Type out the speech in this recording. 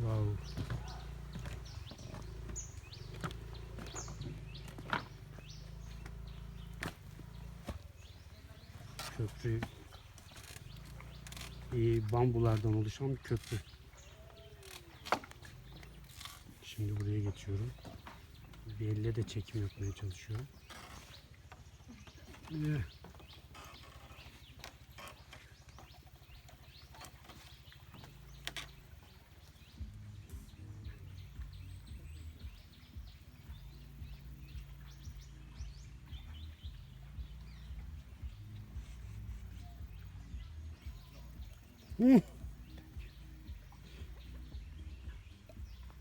Wow. Köprü bambulardan oluşan bir köprü. Şimdi buraya geçiyorum. Bir elle de çekim yapmaya çalışıyorum. Hı.